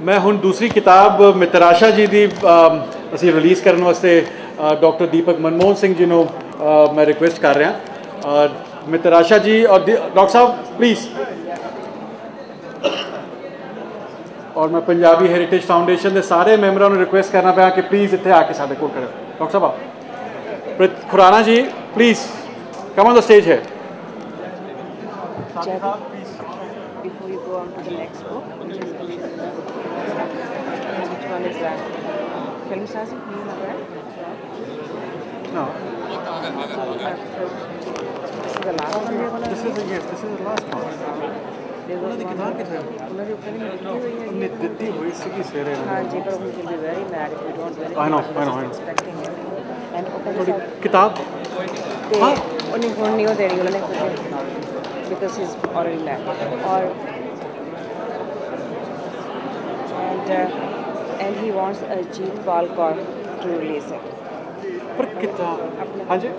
मैं हुण दूसरी किताब मितराशा जी की असी रिलीज़ करने वास्ते डॉक्टर दीपक मनमोहन सिंह जी को मैं रिक्वेस्ट कर रहा। मितराशा जी और डॉक्टर साहब प्लीज़। और मैं पंजाबी हैरीटेज फाउंडेशन के सारे मैंबरों को रिक्वेस्ट करना पाया कि प्लीज़ इतने आके साढ़े कोल करें। डॉक्टर साहब Khurana ji please come on the stage है। Before you go on to the next book, which one is that? Film Sazi? No. This is the last one we're gonna This is the yes. This is the last one. उन्होंने किताब कितने? उन्होंने ऊपर ही लिखी हुई है। उन्हें दित्ती हुई सी की सवेरे। हाँ जी, पर we will be very mad if we don't very I know. expecting him. And थोड़ी किताब? हाँ। उन्हें फोन नहीं हो देनी उन्होंने because he's already mad. और and he wants Ajit Balkaur to release it. पर किताब? हाँ जी।